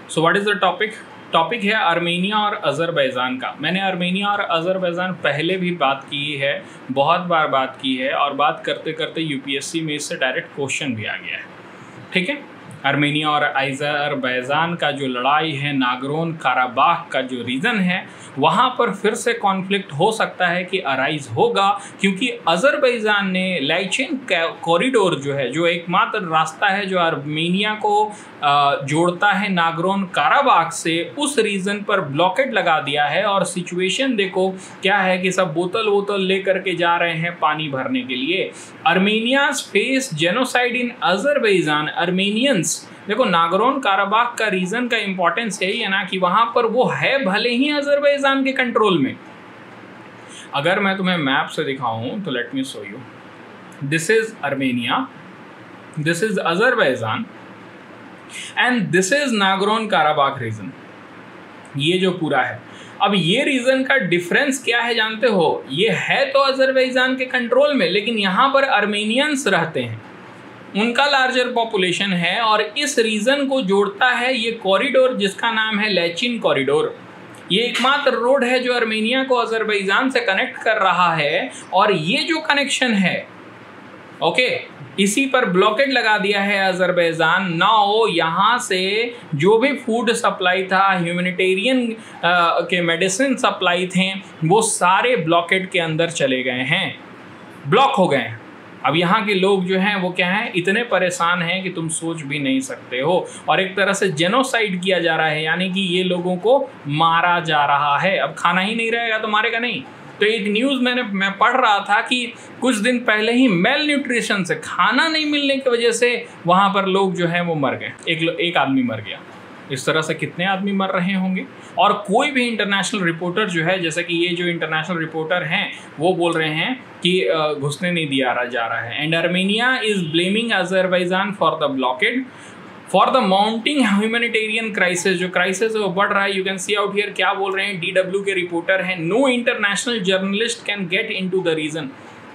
So what is the topic? Topic है Armenia और Azerbaijan का। मैंने आर्मेनिया और अज़रबैजान पहले भी बात की है, बहुत बार बात की है, और बात करते करते यूपीएससी में इससे डायरेक्ट क्वेश्चन भी आ गया है। ठीक है, आर्मेनिया और अज़रबैजान का जो लड़ाई है, नागोर्नो काराबाख का जो रीजन है, वहाँ पर फिर से कॉन्फ्लिक्ट हो सकता है कि अराइज होगा, क्योंकि अज़रबैजान ने लैचिन कॉरिडोर जो है, जो एकमात्र रास्ता है जो आर्मेनिया को जोड़ता है नागोर्नो काराबाख से, उस रीजन पर ब्लॉकेट लगा दिया है। और सिचुएशन देखो क्या है कि सब बोतल वोतल लेकर के जा रहे हैं पानी भरने के लिए। आर्मेनियाज फेस जेनोसाइड इन अज़रबैजान। आर्मेनियंस, देखो नागोर्नो काराबाख का रीजन का इंपॉर्टेंस यही है ना कि वहां पर वो है भले ही अज़रबैजान के कंट्रोल में। अगर मैं तुम्हें मैप से दिखाऊं तो let me show you. This is Armenia, this is Azerbaijan and this is Nagorno Karabakh reason. ये जो पूरा है, अब ये रीजन का डिफरेंस क्या है जानते हो? ये है तो अज़रबैजान के कंट्रोल में, लेकिन यहाँ पर आर्मेनियंस रहते हैं, उनका लार्जर पॉपुलेशन है, और इस रीजन को जोड़ता है ये कॉरिडोर जिसका नाम है लैचिन कॉरिडोर। ये एकमात्र रोड है जो आर्मेनिया को अज़रबैजान से कनेक्ट कर रहा है, और ये जो कनेक्शन है, ओके, इसी पर ब्लॉकेट लगा दिया है अज़रबैजान। नाउ यहाँ से जो भी फूड सप्लाई था, ह्यूमैनिटेरियन के मेडिसिन सप्लाई थे, वो सारे ब्लॉकेट के अंदर चले गए हैं, ब्लॉक हो गए हैं। अब यहाँ के लोग जो हैं वो क्या हैं, इतने परेशान हैं कि तुम सोच भी नहीं सकते हो, और एक तरह से जेनोसाइड किया जा रहा है, यानी कि ये लोगों को मारा जा रहा है। अब खाना ही नहीं रहेगा तो मारेगा नहीं। तो एक न्यूज़ मैं पढ़ रहा था कि कुछ दिन पहले ही मेल न्यूट्रिशन से, खाना नहीं मिलने की वजह से वहाँ पर लोग जो हैं वो मर गए, एक आदमी मर गया। इस तरह से कितने आदमी मर रहे होंगे। और कोई भी इंटरनेशनल रिपोर्टर जो है, जैसे कि ये जो इंटरनेशनल रिपोर्टर हैं, वो बोल रहे हैं कि घुसने नहीं दिया जा रहा है। And Armenia is blaming Azerbaijan for the blockade for the mounting humanitarian crisis. जो क्राइसिस है वो बढ़ रहा है। You can see out here क्या बोल रहे हैं, DW के रिपोर्टर हैं, no international journalist can get into the region.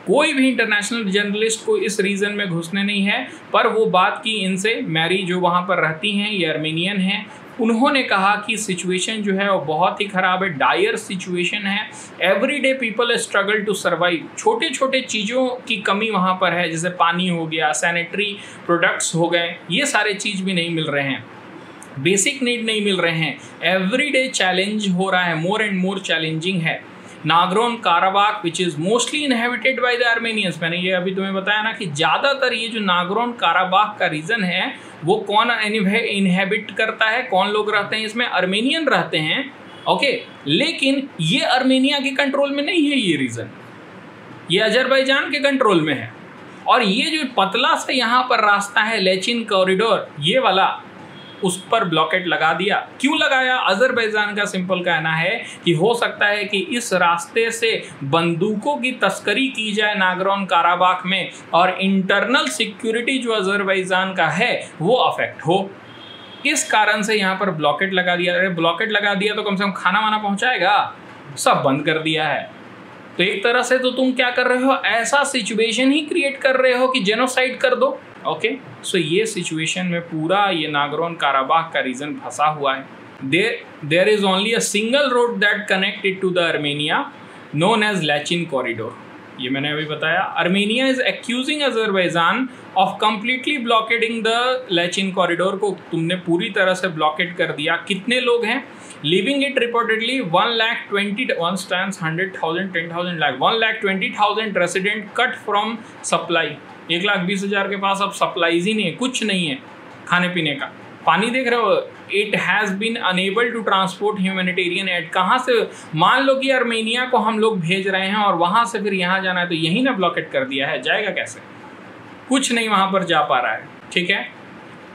कोई भी इंटरनेशनल जर्नलिस्ट को इस रीजन में घुसने नहीं है। पर वो बात की इनसे, मैरी जो वहाँ पर रहती हैं, ये आर्मेनियन हैं, उन्होंने कहा कि सिचुएशन जो है वो बहुत ही ख़राब है, डायर सिचुएशन है। Everyday people struggle to survive. छोटे छोटे चीज़ों की कमी वहाँ पर है, जैसे पानी हो गया, सैनिटरी प्रोडक्ट्स हो गए, ये सारे चीज़ भी नहीं मिल रहे हैं, बेसिक नीड नहीं मिल रहे हैं। एवरीडे चैलेंज हो रहा है, मोर एंड मोर चैलेंजिंग है। Nagorno Karabakh which is mostly inhabited by the Armenians. मैंने ये अभी तुम्हें बताया ना कि ज़्यादातर ये जो नागोर्नो काराबाख का रीजन है वो कौन इनहेबिट करता है, कौन लोग रहते हैं इसमें? आर्मेनियन रहते हैं, ओके। लेकिन ये आर्मेनिया के कंट्रोल में नहीं है ये रीजन, ये अज़रबैजान के कंट्रोल में है। और ये जो पतला सा यहाँ पर रास्ता है लैचिन कॉरिडोर, ये वाला, उस पर ब्लॉकेट लगा दिया। क्यों लगाया? अज़रबैजान का सिंपल कहना है कि हो सकता है कि इस रास्ते से बंदूकों की तस्करी की जाए नागोर्नो काराबाख में, और इंटरनल सिक्योरिटी जो अज़रबैजान का है वो अफेक्ट हो। इस कारण से यहाँ पर ब्लॉकेट लगा दिया। अरे ब्लॉकेट लगा दिया तो कम से कम खाना वाना पहुँचाएगा, सब बंद कर दिया है। तो एक तरह से तो तुम क्या कर रहे हो, ऐसा सिचुएशन ही क्रिएट कर रहे हो कि जेनोसाइड कर दो। ओके, सो ये सिचुएशन में पूरा ये नागोर्नो काराबाख का रीजन फंसा हुआ है। There is only a single road that connected to the Armenia known as Lachin corridor. ये मैंने अभी बताया। Armenia is accusing Azerbaijan of completely blockading the Lachin corridor. को तुमने पूरी तरह से ब्लॉकेट कर दिया। कितने लोग हैं living it? Reportedly 1,20,000 resident cut from supply. 1,20,000 के पास अब सप्लाईज ही नहीं है, कुछ नहीं है खाने पीने का। पानी देख रहे हो, it has been unable to transport humanitarian aid. कहाँ से, मान लो कि आर्मेनिया को हम लोग भेज रहे हैं और वहाँ से फिर यहाँ जाना है, तो यही ना ब्लॉकेट कर दिया है, जाएगा कैसे? कुछ नहीं वहाँ पर जा पा रहा है। ठीक है,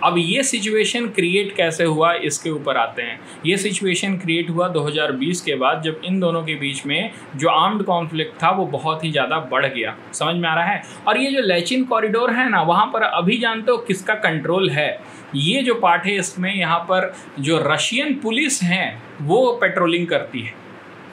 अब ये सिचुएशन क्रिएट कैसे हुआ इसके ऊपर आते हैं। ये सिचुएशन क्रिएट हुआ 2020 के बाद, जब इन दोनों के बीच में जो आर्म्ड कॉन्फ्लिक्ट था वो बहुत ही ज़्यादा बढ़ गया। समझ में आ रहा है? और ये जो लैचिन कॉरिडोर है ना, वहाँ पर अभी जानते हो किसका कंट्रोल है? ये जो पार्ट है इसमें यहाँ पर जो रशियन पुलिस हैं वो पेट्रोलिंग करती है।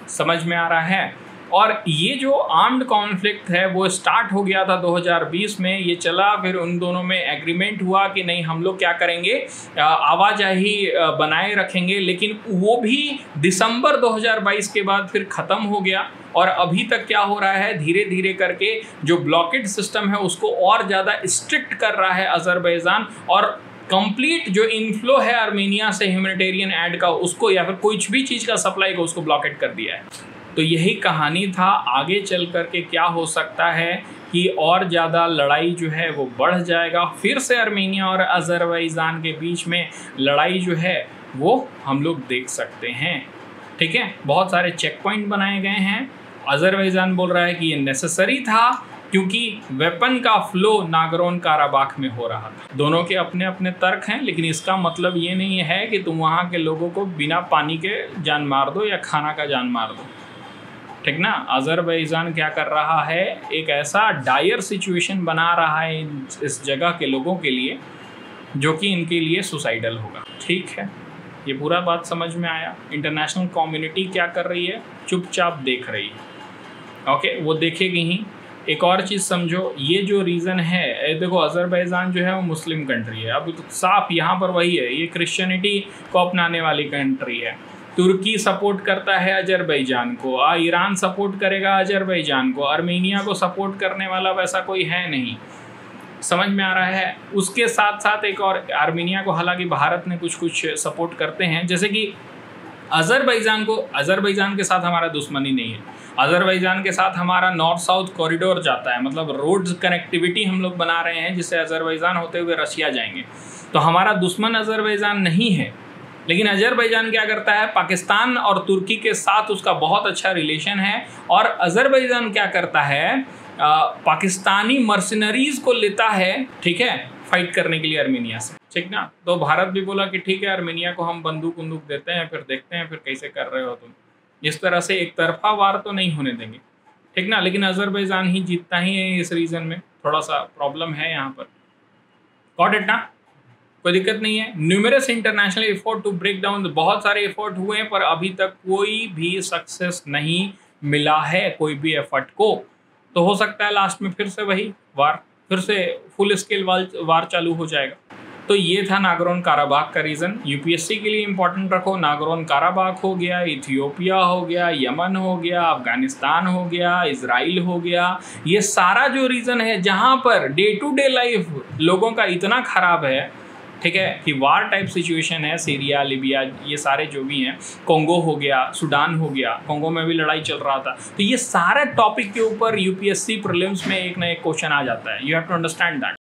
समझ में आ रहा है? और ये जो आर्म्ड कॉन्फ्लिक्ट है वो स्टार्ट हो गया था 2020 में, ये चला, फिर उन दोनों में एग्रीमेंट हुआ कि नहीं हम लोग क्या करेंगे, आवाजाही बनाए रखेंगे, लेकिन वो भी दिसंबर 2022 के बाद फिर ख़त्म हो गया। और अभी तक क्या हो रहा है, धीरे धीरे करके जो ब्लॉकेड सिस्टम है उसको और ज़्यादा स्ट्रिक्ट कर रहा है अजरबैजान, और कंप्लीट जो इनफ्लो है आर्मेनिया से ह्यूमैनिटेरियन एड का उसको या फिर कुछ भी चीज़ का सप्लाई को उसको ब्लॉकेट कर दिया है। तो यही कहानी था। आगे चल करके क्या हो सकता है कि और ज़्यादा लड़ाई जो है वो बढ़ जाएगा, फिर से आर्मेनिया और अजरबैजान के बीच में लड़ाई जो है वो हम लोग देख सकते हैं। ठीक है, बहुत सारे चेक पॉइंट बनाए गए हैं। अजरबैजान बोल रहा है कि ये नेसेसरी था क्योंकि वेपन का फ्लो नागोर्नो काराबाख में हो रहा था। दोनों के अपने अपने तर्क हैं, लेकिन इसका मतलब ये नहीं है कि तुम वहाँ के लोगों को बिना पानी के जान मार दो या खाना का जान मार दो। ठीक ना, अजरबैजान क्या कर रहा है, एक ऐसा डायर सिचुएशन बना रहा है इस जगह के लोगों के लिए जो कि इनके लिए सुसाइडल होगा। ठीक है, ये पूरा बात समझ में आया। इंटरनेशनल कम्युनिटी क्या कर रही है, चुपचाप देख रही है। ओके, वो देखेगी ही। एक और चीज़ समझो, ये जो रीज़न है, देखो अजरबैजान जो है वो मुस्लिम कंट्री है, अब साफ यहाँ पर वही है, ये क्रिश्चियनिटी को अपनाने वाली कंट्री है। तुर्की सपोर्ट करता है अजरबैजान को, ईरान सपोर्ट करेगा अजरबैजान को, आर्मेनिया को सपोर्ट करने वाला वैसा कोई है नहीं। समझ में आ रहा है। उसके साथ साथ एक और, आर्मेनिया को हालांकि भारत ने कुछ कुछ सपोर्ट करते हैं, जैसे कि अजरबैजान के साथ हमारा दुश्मनी नहीं है। अजरबैजान के साथ हमारा नॉर्थ साउथ कॉरिडोर जाता है, मतलब रोड्स कनेक्टिविटी हम लोग बना रहे हैं जिससे अजरबैजान होते हुए रशिया जाएंगे। तो हमारा दुश्मन अजरबैजान नहीं है, लेकिन अजरबैजान क्या करता है, पाकिस्तान और तुर्की के साथ उसका बहुत अच्छा रिलेशन है, और अजरबैजान क्या करता है, पाकिस्तानी मर्सिनरीज को लेता है, ठीक है, फाइट करने के लिए आर्मेनिया से। ठीक ना, तो भारत भी बोला कि ठीक है आर्मेनिया को हम बंदूक देते हैं, फिर देखते हैं फिर कैसे कर रहे हो तुम। इस तरह से एक तरफा वार तो नहीं होने देंगे। ठीक ना, लेकिन अजरबैजान ही जीतता ही है इस रीजन में, थोड़ा सा प्रॉब्लम है यहाँ पर। गॉट इट ना, कोई दिक्कत नहीं है। Numerous international effort to break down, बहुत सारे एफर्ट हुए हैं पर अभी तक कोई भी सक्सेस नहीं मिला है कोई भी एफर्ट को। तो हो सकता है लास्ट में फिर से वही वार, फिर से फुल स्केल वार चालू हो जाएगा। तो ये था नागोर्नो काराबाख का रीज़न। यूपीएससी के लिए इंपॉर्टेंट रखो, नागोर्नो काराबाख हो गया, इथियोपिया हो गया, यमन हो गया, अफगानिस्तान हो गया, इजराइल हो गया, ये सारा जो रीज़न है जहाँ per day to day life लोगों का इतना ख़राब है, ठीक है, कि वार टाइप सिचुएशन है, सीरिया, लिबिया, ये सारे जो भी हैं, कोंगो हो गया, सूडान हो गया, कोंगो में भी लड़ाई चल रहा था। तो ये सारे टॉपिक के ऊपर यूपीएससी प्रीलिम्स में एक ना एक क्वेश्चन आ जाता है। You have to understand that.